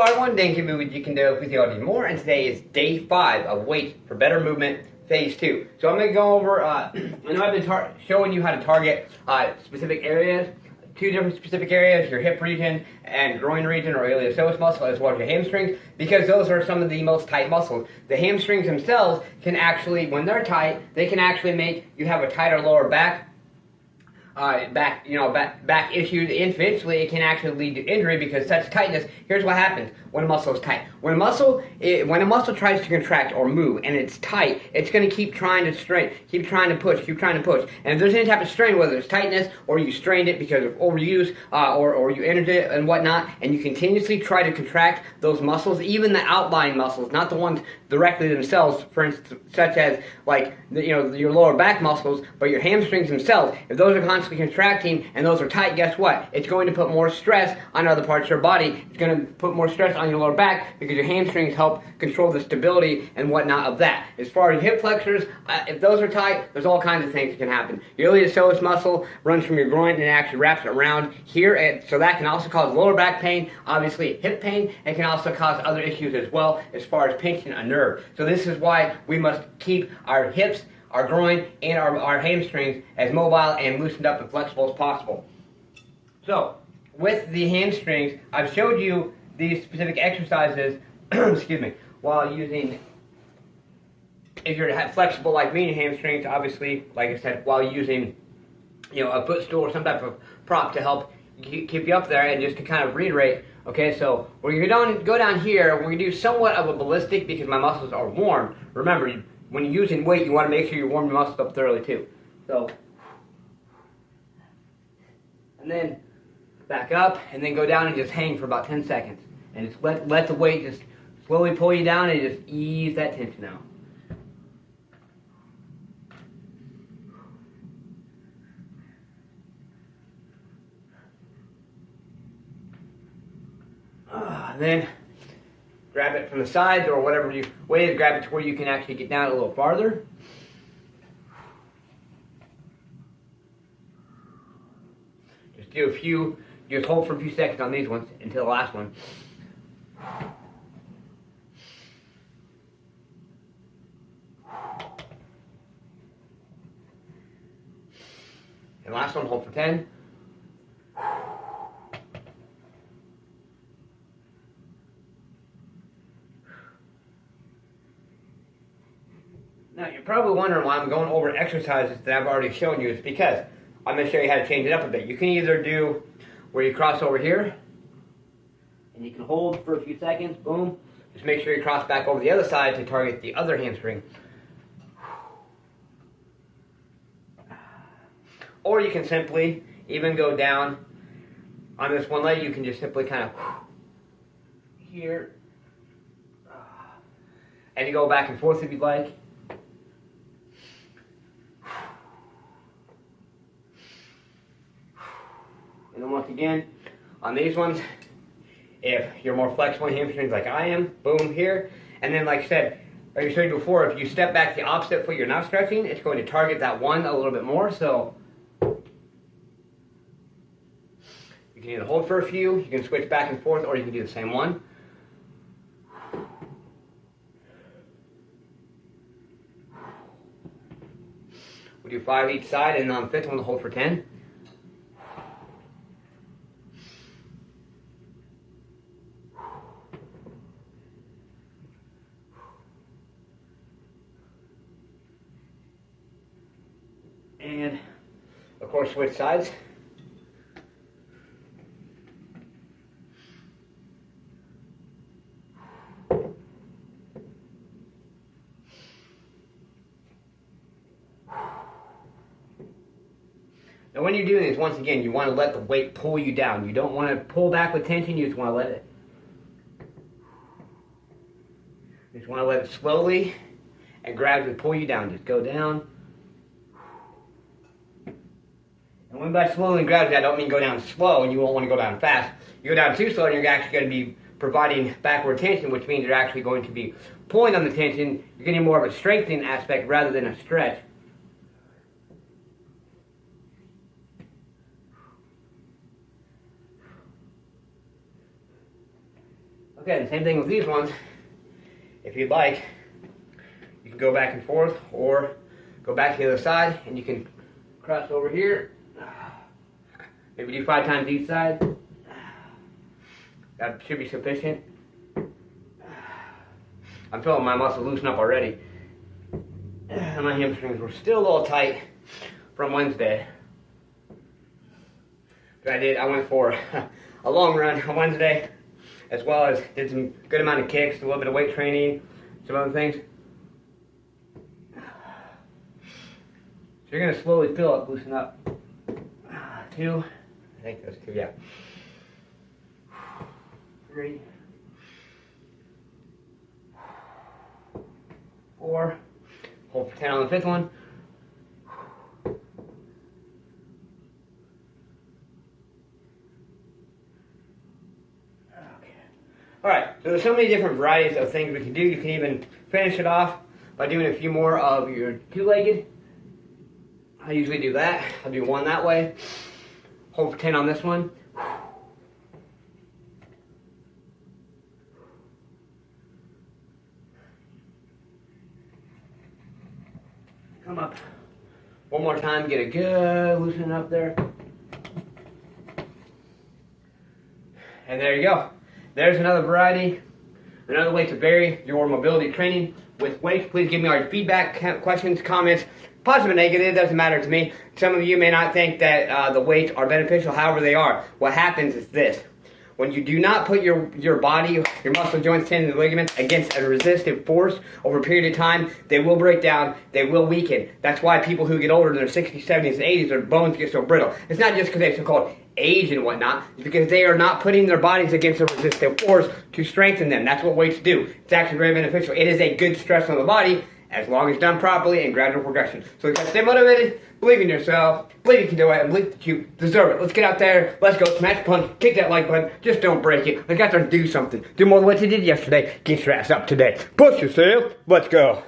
Hello everyone, Dan Kimmy with You Can Do It with you all do more, and today is day 5 of Weight for Better Movement Phase 2. So I'm going to go over, I know I've been showing you how to target specific areas, 2 different specific areas, your hip region and groin region or iliopsoas muscle, as well as your hamstrings, because those are some of the most tight muscles. The hamstrings themselves can actually, when they're tight, they can actually make you have a tighter lower back, back issues. Eventually, it can actually lead to injury because such tightness. Here's what happens when a muscle is tight. When a muscle tries to contract or move and it's tight, it's going to keep trying to strain, keep trying to push. And if there's any type of strain, whether it's tightness or you strained it because of overuse or you entered it and whatnot, and you continuously try to contract those muscles, even the outlying muscles, not the ones directly themselves, for instance, such as like your lower back muscles, but your hamstrings themselves. If those are constantly contracting and those are tight, guess what? It's going to put more stress on other parts of your body. It's going to put more stress on your lower back because your hamstrings help control the stability and whatnot of that. As far as hip flexors, if those are tight, there's all kinds of things that can happen. Your iliopsoas muscle runs from your groin and it actually wraps around here, and so that can also cause lower back pain, obviously hip pain. It can also cause other issues as well as far as pinching a nerve. So this is why we must keep our hips, our groin, and our hamstrings as mobile and loosened up and flexible as possible. So, with the hamstrings, I've showed you these specific exercises, excuse me, while using, if you're flexible like me in your hamstrings, obviously, like I said, while using, a footstool or some type of prop to help keep you up there. And just to kind of reiterate, okay, so we're going to go down here, we're going to do somewhat of a ballistic because my muscles are warm. Remember, when you're using weight, you want to make sure you warm your muscles up thoroughly too. So, and then back up, and then go down and just hang for about 10 seconds. And just let the weight just slowly pull you down and just ease that tension out. Then grab it from the sides or whatever way is, grab it to where you can actually get down a little farther. Just hold for a few seconds on these ones until the last one. And last one, hold for 10. Now, you're probably wondering why I'm going over exercises that I've already shown you. It's because I'm going to show you how to change it up a bit. You can either do where you cross over here, and you can hold for a few seconds, boom. Just make sure you cross back over the other side to target the other hamstring. Or you can simply even go down on this one leg. You can just simply kind of here, and you go back and forth if you'd like. And then once again, on these ones, if you're more flexible in hamstrings like I am, boom, here. And then like I said, like I showed you before, if you step back the opposite foot you're not stretching, it's going to target that one a little bit more. So you can either hold for a few, you can switch back and forth, or you can do the same one. We'll do 5 each side, and on the 5th one, we'll hold for 10. And, of course, switch sides. Now, when you're doing this, once again, you want to let the weight pull you down. You don't want to pull back with tension, you just want to let it. You just want to let it slowly and gradually pull you down. Just go down. And when by slowly and gradually, I don't mean go down slow and you won't want to go down fast. You go down too slow and you're actually going to be providing backward tension, which means you're actually going to be pulling on the tension. You're getting more of a strengthening aspect rather than a stretch. Okay, the same thing with these ones. If you'd like, you can go back and forth or go back to the other side and you can cross over here. Maybe do 5 times each side. That should be sufficient. I'm feeling my muscles loosen up already. And my hamstrings were still a little tight from Wednesday. But I went for a long run on Wednesday, as well as did some good amount of kicks, a little bit of weight training, some other things. So you're going to slowly feel it loosen up. 2, I think that's 2, yeah. 3, 4, hold for 10 on the 5th one. Okay. Alright, so there's so many different varieties of things we can do. You can even finish it off by doing a few more of your 2-legged. I usually do that. I'll do 1 that way. Hold for 10 on this one. Come up. 1 more time, get a good loosening up there. And there you go. There's another variety, another way to vary your mobility training with weights. Please give me all your feedback, questions, comments, positive and negative. It doesn't matter to me. Some of you may not think that the weights are beneficial, however they are. What happens is this. When you do not put your body, your muscle joints, tendons, and ligaments against a resistive force over a period of time, they will break down, they will weaken. That's why people who get older in their 60s, 70s, and 80s, their bones get so brittle. It's not just because they have so-called age and whatnot. It's because they are not putting their bodies against a resistive force to strengthen them. That's what weights do. It's actually very beneficial. It is a good stress on the body, as long as done properly in gradual progression. So you got to stay motivated, believe in yourself, believe you can do it, and believe that you deserve it. Let's get out there, let's go, smash, punch, kick that like button, just don't break it. Let's get out there and do something. Do more than what you did yesterday, get your ass up today. Push yourself, let's go.